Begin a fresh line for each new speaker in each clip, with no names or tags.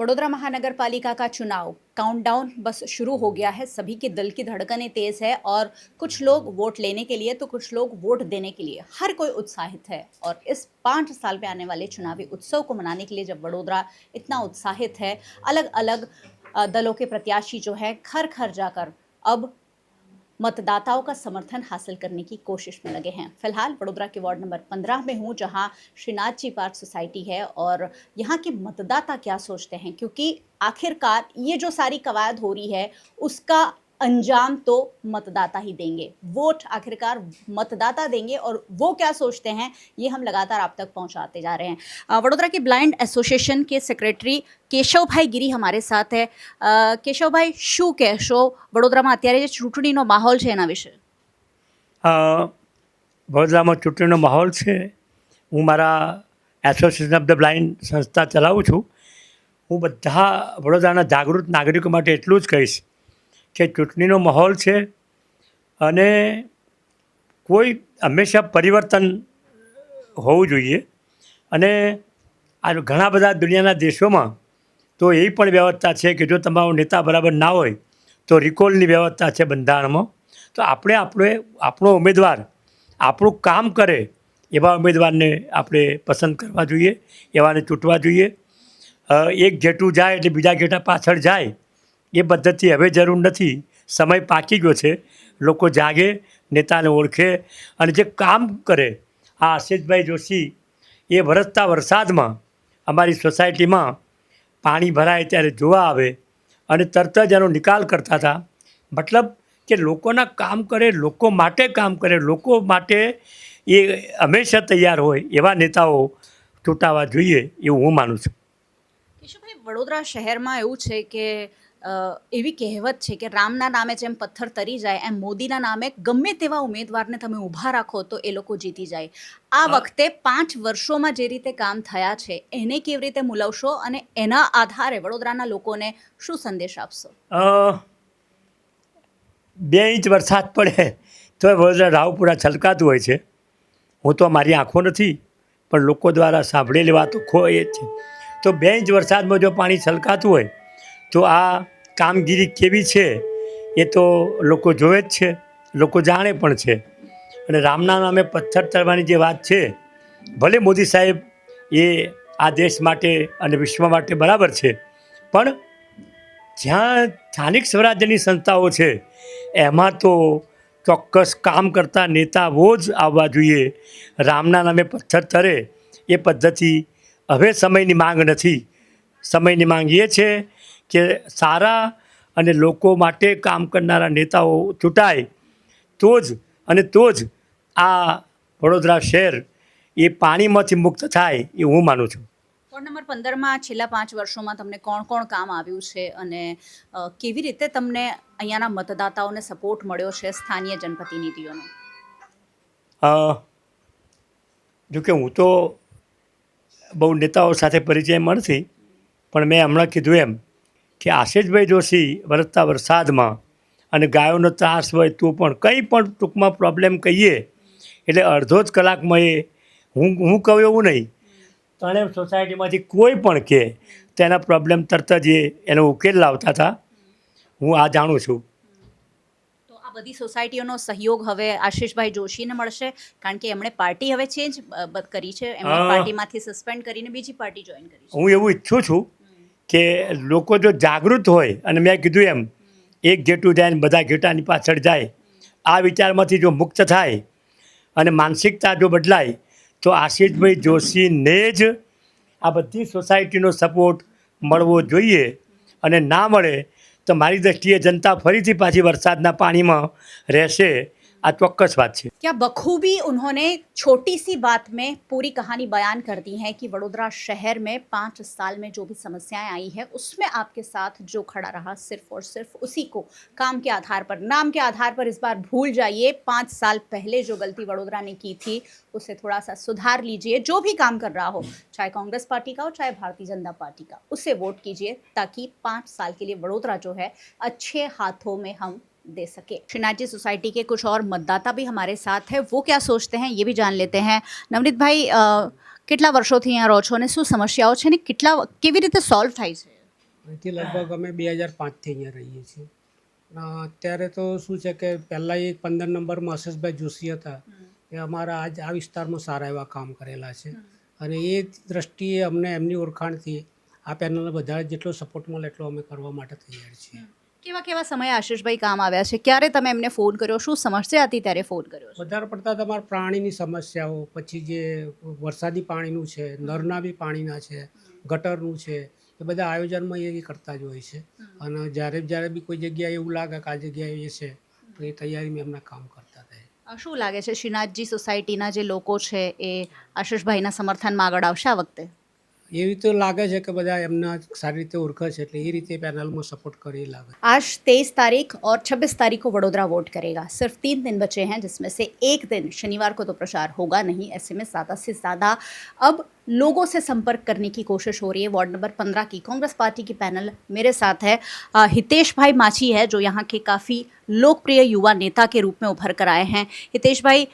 वडोदरा महानगर पालिका का चुनाव काउंटडाउन बस शुरू हो गया है। सभी के दिल की धड़कनें तेज है और कुछ लोग वोट लेने के लिए तो कुछ लोग वोट देने के लिए, हर कोई उत्साहित है। और इस 5 साल में आने वाले चुनावी उत्सव को मनाने के लिए जब वडोदरा इतना उत्साहित है, अलग अलग दलों के प्रत्याशी जो है घर घर जाकर अब मतदाताओं का समर्थन हासिल करने की कोशिश में लगे हैं। फिलहाल वडोदरा के वार्ड नंबर 15 में हूं, जहां श्रीनाथ जी पार्क सोसाइटी है और यहां के मतदाता क्या सोचते हैं, क्योंकि आखिरकार ये जो सारी कवायद हो रही है उसका अंजाम तो मतदाता ही देंगे। वोट आखिरकार मतदाता देंगे और वो क्या सोचते हैं ये हम लगातार आप तक पहुंचाते जा रहे हैं। वडोदरा के ब्लाइंड एसोसिएशन के सेक्रेटरी કેશવભાઈ ગીરી हमारे साथ है। કેશવભાઈ, શું કહેશો વડોદરામાં અત્યારે જે ચૂંટણીનો માહોલ છે એના વિશે?
વડોદરામાં ચૂંટણીનો માહોલ છે. હું મારા એસોસિએશન ઓફ ધ બ્લાઇન્ડ સંસ્થા ચલાવું છું. હું બધા વડોદરાના જાગૃત નાગરિકો માટે એટલું જ કહીશ કે ચૂંટણીનો માહોલ છે અને કોઈ હંમેશા પરિવર્તન હોવું જોઈએ. અને આ ઘણા બધા દુનિયાના દેશોમાં તો એવી પણ વ્યવસ્થા છે કે જો તમારો નેતા બરાબર ના હોય તો રિકોલની વ્યવસ્થા છે બંધારણમાં. તો આપણો ઉમેદવાર આપણું કામ કરે એવા ઉમેદવારને આપણે પસંદ કરવા જોઈએ, એવાને ચૂંટવા જોઈએ. એક જેટલું જાય એટલે બીજા જેટા પાછળ જાય એ પદ્ધતિ હવે જરૂર નથી. સમય પાકી ગયો છે. લોકો જાગે, નેતાને ઓળખે અને જે કામ કરે. આ આશીષભાઈ જોશી એ વરસતા વરસાદમાં અમારી સોસાયટીમાં પાણી ભરાય ત્યારે જોવા આવે અને તરત જ એનો નિકાલ કરતા હતા. મતલબ કે લોકોના કામ કરે, લોકો માટે કામ કરે, લોકો માટે એ હંમેશા તૈયાર હોય એવા નેતાઓ ચૂંટાવા જોઈએ એવું હું માનું છું.
કેશવભાઈ, વડોદરા શહેરમાં એવું છે કે એવી કહેવત છે કે રામના નામે જેમ પથ્થર તરી જાય એમ મોદીના નામે ગમે તેવા ઉમેદવારને તમે ઊભા રાખો તો એ લોકો જીતી જાય. આ વખતે 5 વર્ષોમાં જે રીતે કામ થયા છે એને કેવી રીતે મૂલવશો અને એના આધારે વડોદરાના લોકોને શું સંદેશ આપશો?
2 ઇંચ વરસાદ પડે તો વડોદરા રાવપુરા છલકાતું હોય છે. હું તો મારી આંખો નથી પણ લોકો દ્વારા સાંભળેલી વાતો એ જ છે. તો 2 ઇંચ વરસાદમાં જો પાણી છલકાતું હોય તો આ કામગીરી કેવી છે એ તો લોકો જોવે જ છે, લોકો જાણે પણ છે. અને રામના નામે પથ્થર તરવાની જે વાત છે, ભલે મોદી સાહેબ એ આ દેશ માટે અને વિશ્વ માટે બરાબર છે, પણ જ્યાં સ્થાનિક સ્વરાજ્યની સંસ્થાઓ છે એમાં તો ચોક્કસ કામ કરતા નેતાઓ જ આવવા જોઈએ. રામના નામે પથ્થર તરે એ પદ્ધતિ હવે સમયની માંગ નથી. સમયની માંગ એ છે કે સારા અને લોકો માટે કામ કરનારા નેતાઓ ચૂંટાય તો જ આ વડોદરા શહેર એ પાણીમાંથી મુક્ત થાય એવું હું માનું છું.
વોર્ડ નંબર 15માં છેલ્લા 5 વર્ષોમાં તમને કોણ કામ આવ્યું છે અને કેવી રીતે તમને અહીંયાના મતદાતાઓને સપોર્ટ મળ્યો છે સ્થાનીય જનપ્રતિનિધિઓનો?
જોકે હું તો બહુ નેતાઓ સાથે પરિચય નથી, પણ મેં હમણાં કીધું એમ કે આશીષભાઈ જોશી વરસતા વરસાદમાં અને ગાયોનો ત્રાસ હોય તો પણ કંઈ પણ ટૂંકમાં પ્રોબ્લેમ કહીએ એટલે અડધો જ કલાકમાં એ હું કહું એવું નહીં, ત્રણેય સોસાયટીમાંથી કોઈ પણ કહે તેના પ્રોબ્લેમ તરત જ એનો ઉકેલ લાવતા હતા. હું આ જાણું છું.
તો આ બધી સોસાયટીઓનો સહયોગ હવે આશીષભાઈ જોશીને મળશે, કારણ કે એમણે પાર્ટી હવે ચેન્જ કરી છે, એમણે પાર્ટીમાંથી સસ્પેન્ડ કરીને બીજી પાર્ટી જોઈન કરી છે.
હું એવું ઈચ્છું છું કે લોકો જો જાગૃત હોય અને મેં કીધું એમ એક ઘેટું જાય ને બધા ઘેટાની પાછળ જાય, આ વિચારમાંથી જો મુક્ત થાય અને માનસિકતા જો બદલાય તો આશીષભાઈ જોશીને જ આ બધી સોસાયટીનો સપોર્ટ મળવો જોઈએ. અને ના મળે તો મારી દૃષ્ટિએ જનતા ફરીથી પાછી વરસાદના પાણીમાં રહેશે. આ ચોક્કस बात है.
क्या बखूबी उन्होंने छोटी सी बात में पूरी कहानी बयान कर दी है कि वडोदरा शहर में 5 साल में जो भी समस्याएं आई है उसमें आपके साथ जो खड़ा रहा सिर्फ और सिर्फ उसी को काम के आधार पर, नाम के आधार पर इस बार भूल जाइए. 5 साल पहले जो गलती वडोदरा ने की थी उसे थोड़ा सा सुधार लीजिए. जो भी काम कर रहा हो, चाहे कांग्रेस पार्टी का हो चाहे भारतीय जनता पार्टी का, उसे वोट कीजिए ताकि 5 साल के लिए वडोदरा जो है अच्छे हाथों में हम दे सके. श्रीनाथ जी सोसाइटी के कुछ और मतदाता भी हमारे साथ है, वो क्या सोचते हैं ये भी जान लेते हैं. નવનીતભાઈ, કેટલા વર્ષોથી અહીંયા રહો છો અને શું સમસ્યાઓ છે ને કેવી રીતે સોલ્વ થાય છે?
અહીંથી લગભગ અમે 2005થી અહીંયા રહીએ છીએ. અત્યારે તો શું છે કે પહેલાં એ 15 નંબરમાં આશીષભાઈ જોશી હતા, એ અમારા આ વિસ્તારમાં સારા એવા કામ કરેલા છે અને એ દ્રષ્ટિએ અમને એમની ઓળખાણથી આ પેનલને બધા જેટલો સપોર્ટ મળે એટલો અમે કરવા માટે તૈયાર છીએ.
કેવા કેવા સમયે આશીષભાઈ કામ આવ્યા છે? ક્યારે તમે એમને ફોન કર્યો? શું સમસ્યા હતી ત્યારે ફોન કર્યો છે?
વધારે પડતા તમારા પ્રાણીની સમસ્યાઓ, પછી જે વરસાદી પાણીનું છે, નળના બી પાણીના છે, ગટરનું છે, એ બધા આયોજનમાં એ કરતા જ હોય છે. અને જ્યારે બી કોઈ જગ્યાએ એવું લાગે કે આ જગ્યાએ એ છે તો એ તૈયારીમાં એમના કામ કરતા થાય.
શું લાગે છે શ્રીનાથજી સોસાયટીના જે લોકો છે એ આશીષભાઈના સમર્થનમાં આગળ આવશે આ વખતે?
એવી તો લાગે છે કે બધા એમના સારી રીતે ઓળખે છે એટલે એ રીતે પેનલમાં સપોર્ટ કરે એ લાગે.
आज 23 तारीख और 26 तारीख को वडोदरा वोट करेगा। सिर्फ 3 दिन बचे हैं, जिसमें से एक दिन शनिवार को तो प्रचार होगा नहीं। ऐसे में ज़्यादा से ज़्यादा अब लोगों से संपर्क करने की कोशिश हो रही है। वार्ड नंबर 15 की कांग्रेस पार्टी की पैनल मेरे साथ है। हितेश भाई माछी है, जो यहाँ के काफ़ी लोकप्रिय युवा नेता के रूप में उभर कर आए हैं। हितेश भाई,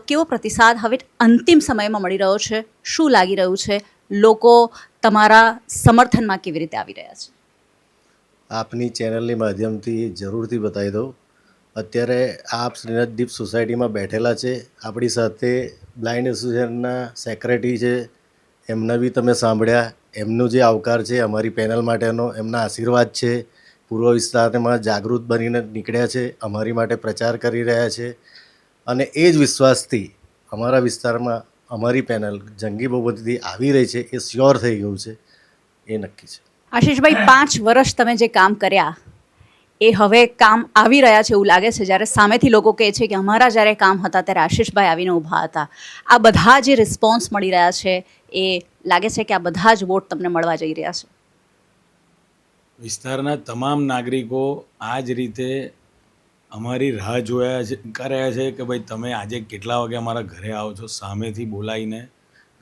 केવો પ્રતિસાદ હવે અંતિમ સમયમાં મળી રહ્યો છે? શું લાગી રહ્યું છે? લોકો તમારા સમર્થનમાં કેવી રીતે આવી રહ્યા છે?
આપની ચેનલની માધ્યમથી જરૂરથી બતાવી દઉં. અત્યારે આપ શ્રીનાથ દીપ સોસાયટીમાં બેઠેલા છે. આપણી સાથે બ્લાઇન્ડ એસોસિએશનના સેક્રેટરી છે, એમને બી તમે સાંભળ્યા. એમનો જે આવકાર છે અમારી પેનલ માટેનો, એમના આશીર્વાદ છે. પૂર્વ વિસ્તારમાં જાગૃત બનીને નીકળ્યા છે, અમારી માટે પ્રચાર કરી રહ્યા છે અને એ જ વિશ્વાસથી અમારા વિસ્તારમાં અમારી પેનલ જંગી બહુમતીથી આવી રહી છે એ શ્યોર થઈ ગયું છે, એ નક્કી છે.
આશીષભાઈ, 5 વર્ષ તમે જે કામ કર્યા એ હવે કામ આવી રહ્યા છે એવું લાગે છે? જ્યારે સામેથી લોકો કહે છે કે અમારા જ્યારે કામ હતા ત્યારે આશીષભાઈ આવીને ઊભા હતા, આ બધા જે રિસ્પોન્સ મળી રહ્યા છે એ લાગે છે કે આ બધા જ વોટ તમને મળવા જઈ રહ્યા છે?
વિસ્તારના તમામ નાગરિકો આ જ રીતે અમારી રાહ જોયા છે, કર્યા છે કે ભાઈ તમે આજે કેટલા વાગે અમારા ઘરે આવો છો. સામેથી બોલાવીને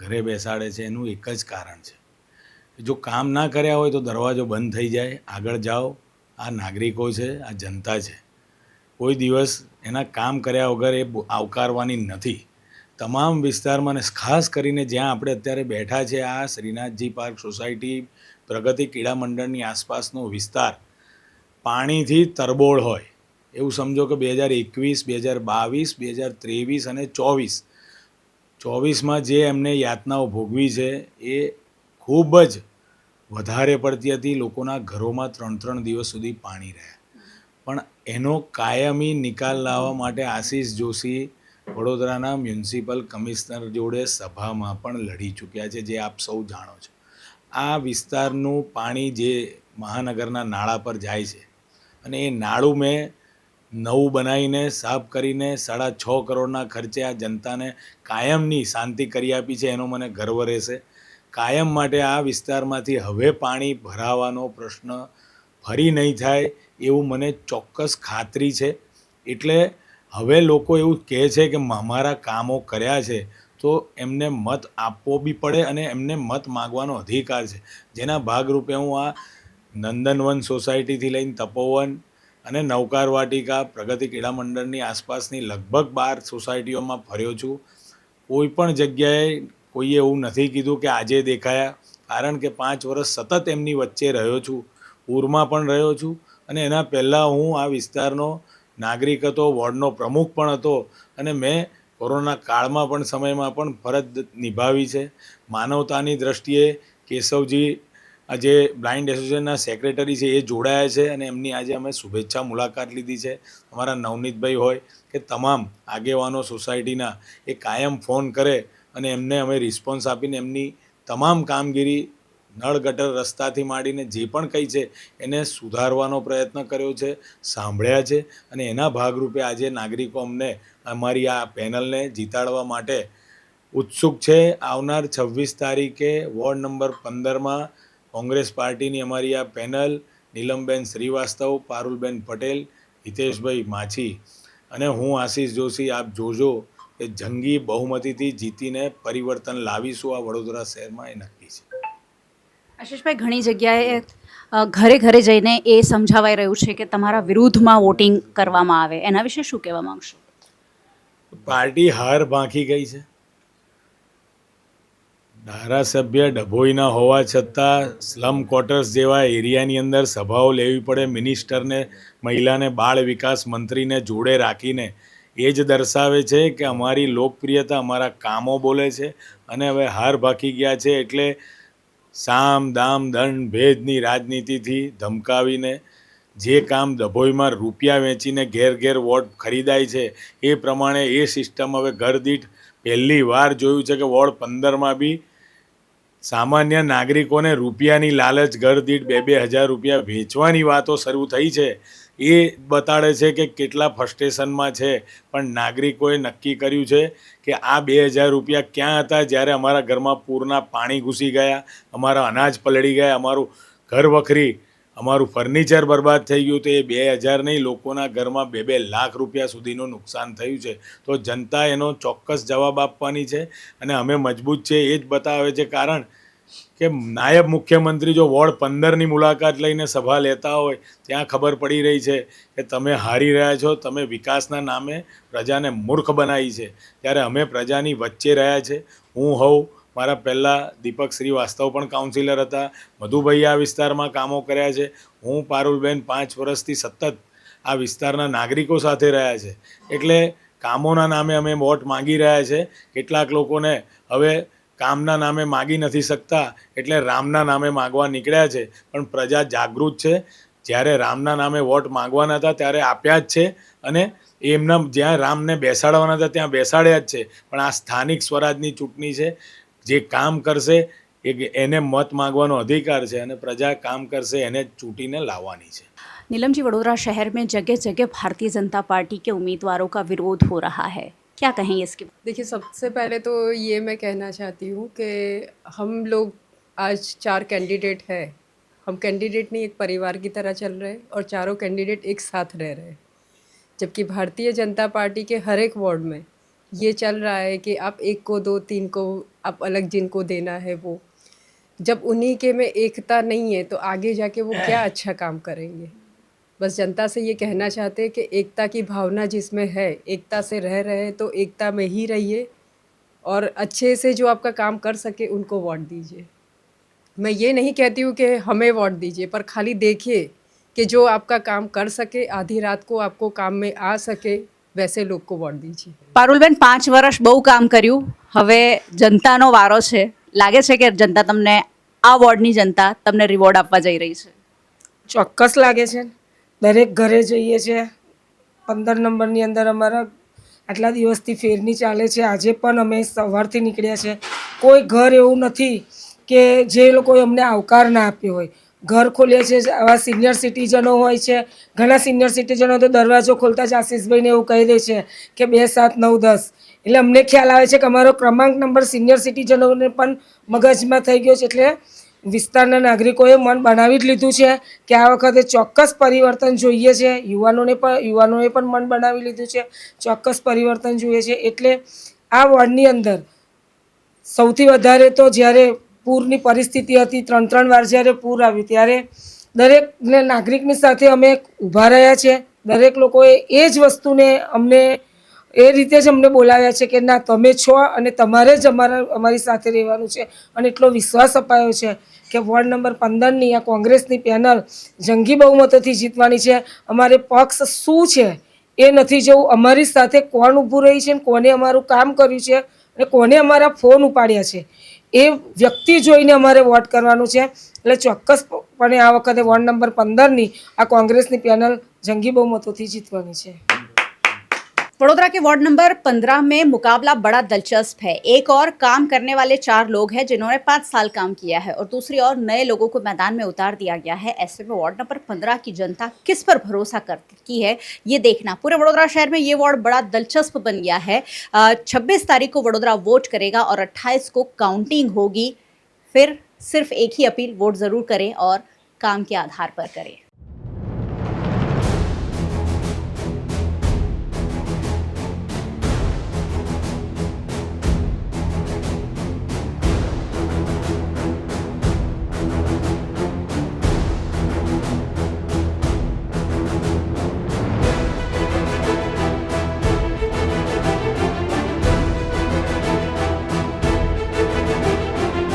ઘરે બેસાડે છે. એનું એક જ કારણ છે કે જો કામ ના કર્યા હોય તો દરવાજો બંધ થઈ જાય, આગળ જાઓ. આ નાગરિકો છે, આ જનતા છે, કોઈ દિવસ એના કામ કર્યા વગર એ આવકારવાની નથી. તમામ વિસ્તારમાં અને ખાસ કરીને જ્યાં આપણે અત્યારે બેઠા છે આ શ્રીનાથજી પાર્ક સોસાયટી, પ્રગતિ ક્રીડા મંડળની આસપાસનો વિસ્તાર પાણીથી તરબોળ હોય એવું સમજો કે 2021, 2022, 2023 અને 24માં જે એમને યાતનાઓ ભોગવી છે એ ખૂબ જ વધારે પડતી હતી. લોકોના ઘરોમાં 3 દિવસ સુધી પાણી રહ્યા. પણ એનો કાયમી નિકાલ લાવવા માટે આશીષ જોશી વડોદરાના મ્યુનિસિપલ કમિશનર જોડે સભામાં પણ લડી ચૂક્યા છે, જે આપ સૌ જાણો છો. આ વિસ્તારનું પાણી જે મહાનગરના નાળા પર જાય છે અને એ નાળું મેં નવું બનાવીને સાફ કરીને 6.5 કરોડના ખર્ચે આ જનતાને કાયમની શાંતિ કરી આપી છે, એનો મને ગર્વ રહેશે. કાયમ માટે આ વિસ્તારમાંથી હવે પાણી ભરાવાનો પ્રશ્ન ફરી નહીં થાય એવું મને ચોક્કસ ખાતરી છે. એટલે હવે લોકો એવું કહે છે કે અમારા કામો કર્યા છે તો એમને મત આપવો બી પડે અને એમને મત માગવાનો અધિકાર છે, જેના ભાગરૂપે હું આ નંદનવન સોસાયટીથી લઈને તપોવન અને નવકાર વાટિકા, પ્રગતિ ક્રીડા મંડળની આસપાસની લગભગ 12 સોસાયટીઓમાં ફર્યો છું. કોઈ પણ જગ્યાએ કોઈએ એવું નથી કીધું કે આજે દેખાયા, કારણ કે 5 વર્ષ સતત એમની વચ્ચે રહ્યો છું. પૂરમાં પણ રહ્યો છું અને એના પહેલાં હું આ વિસ્તારનો નાગરિક હતો, વોર્ડનો પ્રમુખ પણ હતો અને મેં કોરોના કાળમાં પણ સમયમાં પણ ફરજ નિભાવી છે. માનવતાની દ્રષ્ટિએ કેશવજી જે બ્લાઇન્ડ એસોસિએશનના સેક્રેટરી છે એ જોડાયા છે અને એમની આજે અમે શુભેચ્છા મુલાકાત લીધી છે. અમારા નવનીતભાઈ હોય કે તમામ આગેવાનો સોસાયટીના એ કાયમ ફોન કરે અને એમને અમે રિસ્પોન્સ આપીને એમની તમામ કામગીરી, નળ ગટર રસ્તાથી માંડીને જે પણ કંઈ છે એને સુધારવાનો પ્રયત્ન કર્યો છે, સાંભળ્યા છે અને એના ભાગરૂપે આજે નાગરિકો અમને અમારી આ પેનલને જીતાડવા માટે ઉત્સુક છે. આવનાર 26 તારીખે વોર્ડ નંબર 15માં કોંગ્રેસ પાર્ટીની અમારી આ પેનલ નીલમબેન શ્રીવાસ્તવ, પારુલબેન પટેલ, હિતેશભાઈ માછી અને હું આશીષ જોશી આપ જોજો કે જંગી બહુમતીથી જીતીને પરિવર્તન લાવીશું આ વડોદરા શહેરમાં, એ નક્કી છે.
આશીષભાઈ, ઘણી જગ્યાએ ઘરે ઘરે જઈને એ સમજાવાઈ રહ્યું છે કે તમારા વિરુદ્ધમાં વોટિંગ કરવામાં આવે, એના વિશે શું કહેવા માંગશો?
પાર્ટી હાર ભાંખી ગઈ છે. ધારાસભ્ય ડભોઈના હોવા છતાં સ્લમ ક્વાર્ટર્સ જેવા એરિયાની અંદર સભાઓ લેવી પડે, મિનિસ્ટરને, મહિલાને બાળ વિકાસ મંત્રીને જોડે રાખીને એ જ દર્શાવે છે કે અમારી લોકપ્રિયતા અમારા કામો બોલે છે. અને હવે હાર ભાગી ગયા છે એટલે સામ દામ દંડ ભેદની રાજનીતિથી ધમકાવીને જે કામ ડભોઈમાં રૂપિયા વેચીને ઘેર ઘેર વોટ ખરીદાય છે એ પ્રમાણે એ સિસ્ટમ હવે ઘર દીઠ પહેલી વાર જોયું છે કે વોર્ડ 15માં બી સામાન્ય નાગરિકોને રૂપિયાની લાલચ ઘર દીઠ 2,000 રૂપિયા વેચવાની વાતો શરૂ થઈ છે. એ બતાડે છે કે કેટલા ફ્રસ્ટ્રેશનમાં છે. પણ નાગરિકોએ નક્કી કર્યું છે કે આ 2,000 રૂપિયા ક્યાં હતા જ્યારે અમારા ઘરમાં પૂરના પાણી ઘૂસી ગયા, અમારા અનાજ પલળી ગયા, અમારું ઘર વખરી, અમારું ફર્નિચર બરબાદ થઈ ગયું. તો એ 2,000 નહીં, લોકોના ઘરમાં 2-2 લાખ રૂપિયા સુધીનું નુકસાન થયું છે. તો જનતા એનો ચોક્કસ જવાબ આપવાની છે અને અમે મજબૂત છે એ જ બતાવે છે. કારણ કે નાયબ મુખ્યમંત્રી જો વોર્ડ 15ની મુલાકાત લઈને સભા લેતા હોય ત્યાં ખબર પડી રહી છે કે તમે હારી રહ્યા છો, તમે વિકાસના નામે પ્રજાને મૂર્ખ બનાવી છે. ત્યારે અમે પ્રજાની વચ્ચે રહ્યા છે. હું હોઉં, મારા પહેલાં દીપક શ્રીવાસ્તવ પણ કાઉન્સિલર હતા, મધુભાઈ આ વિસ્તારમાં કામો કર્યા છે, હું પારુલબેન 5 વર્ષથી સતત આ વિસ્તારના નાગરિકો સાથે રહ્યા છે. એટલે કામોના નામે અમે વોટ માગી રહ્યા છે. કેટલાક લોકોને હવે કામના નામે માગી નથી શકતા એટલે રામના નામે માગવા નીકળ્યા છે. પણ પ્રજા જાગૃત છે. જ્યારે રામના નામે વોટ માગવાના હતા ત્યારે આપ્યા જ છે અને એમના જ્યાં રામને બેસાડવાના હતા ત્યાં બેસાડ્યા જ છે. પણ આ સ્થાનિક સ્વરાજની ચૂંટણી છે. જે કામ કરશે એને મત માગવાનો અધિકાર છે અને પ્રજા કામ કરશે એને ચૂંટીને લાવવાની છે.
नीलम जी, वडोदरा शहर में जगह जगह भारतीय जनता पार्टी के उम्मीदवारों का विरोध हो रहा है, क्या कहेंगे इसके?
देखिए, सबसे पहले तो ये मैं कहना चाहती हूँ कि हम लोग आज 4 कैंडिडेट हैं. हम कैंडिडेट नहीं, एक परिवार की तरह चल रहे हैं और चारों कैंडिडेट एक साथ रह रहे हैं. जबकि भारतीय जनता पार्टी के हर एक वार्ड में ये चल रहा है कि आप एक को दो, 3 को आप अलग जिनको देना है वो. जब उन्हीं के में एकता नहीं है तो आगे जाके वो क्या अच्छा काम करेंगे. बस जनता से ये कहना चाहते हैं कि एकता की भावना जिसमें है, एकता से रह रहे तो एकता में ही रहिए और अच्छे से जो आपका काम कर सके उनको वोट दीजिए. मैं ये नहीं कहती हूँ कि हमें वोट दीजिए, पर खाली देखिए कि जो आपका काम कर सके, आधी रात को आपको काम में आ सके, वैसे लोग को वोट दीजिए.
પારુલબેન, 5 વર્ષ બહુ કામ કર્યું, હવે જનતાનો વારો છે. લાગે છે કે જનતા તમને, આ વોર્ડની જનતા તમને રિવોર્ડ આપવા જઈ રહી છે?
ચોક્કસ લાગે છે. દરેક ઘરે જઈએ છીએ. 15 નંબરની અંદર અમારા આટલા દિવસથી ફેરની ચાલે છે. આજે પણ અમે સવારથી નીકળ્યા છે. કોઈ ઘર એવું નથી કે જે લોકોએ અમને આવકાર ના આપ્યો હોય. ઘર ખોલીએ છીએ, આવા સિનિયર સિટીઝનો હોય છે. ઘણા સિનિયર સિટીઝનો તો દરવાજો ખોલતા જ આશીષભાઈને એવું કહી દે છે કે 2, 7, 9, 10. એટલે અમને ખ્યાલ આવે છે કે અમારો ક્રમાંક નંબર સિનિયર સિટીઝનોને પણ મગજમાં થઈ ગયો છે. એટલે વિસ્તારના નાગરિકોએ મન બનાવી જ લીધું છે કે આ વખતે ચોક્કસ પરિવર્તન જોઈએ છે. યુવાનોએ પણ મન બનાવી લીધું છે, ચોક્કસ પરિવર્તન જોઈએ છે. એટલે આ વોર્ડની અંદર સૌથી વધારે તો જ્યારે પૂરની પરિસ્થિતિ હતી, 3 વાર જ્યારે પૂર આવ્યું ત્યારે દરેક નાગરિકની સાથે અમે ઊભા રહ્યા છે. દરેક લોકોએ એ જ વસ્તુને અમને એ રીતે જ અમને બોલાવ્યા છે કે ના, તમે છો અને તમારે જ અમારી સાથે રહેવાનું છે. અને એટલો વિશ્વાસ અપાયો છે કે વોર્ડ નંબર 15ની આ કોંગ્રેસની પેનલ જંગી બહુમતોથી જીતવાની છે. અમારે પક્ષ શું છે એ નથી જોવું, અમારી સાથે કોણ ઊભું રહી છે, કોને અમારું કામ કર્યું છે અને કોને અમારા ફોન ઉપાડ્યા છે એ વ્યક્તિ જોઈને અમારે વોટ કરવાનું છે. એટલે ચોક્કસપણે આ વખતે વોર્ડ નંબર 15ની આ કોંગ્રેસની પેનલ જંગી બહુમતોથી જીતવાની છે.
वडोदरा के वार्ड नंबर 15 में मुकाबला बड़ा दिलचस्प है. एक और काम करने वाले 4 लोग हैं जिन्होंने 5 साल काम किया है और दूसरी ओर नए लोगों को मैदान में उतार दिया गया है. ऐसे में वार्ड नंबर 15 की जनता किस पर भरोसा करती है ये देखना. पूरे वडोदरा शहर में ये वार्ड बड़ा दिलचस्प बन गया है. 26 तारीख को वडोदरा वोट करेगा और 28 को काउंटिंग होगी. फिर सिर्फ एक ही अपील, वोट ज़रूर करें और काम के आधार पर करें.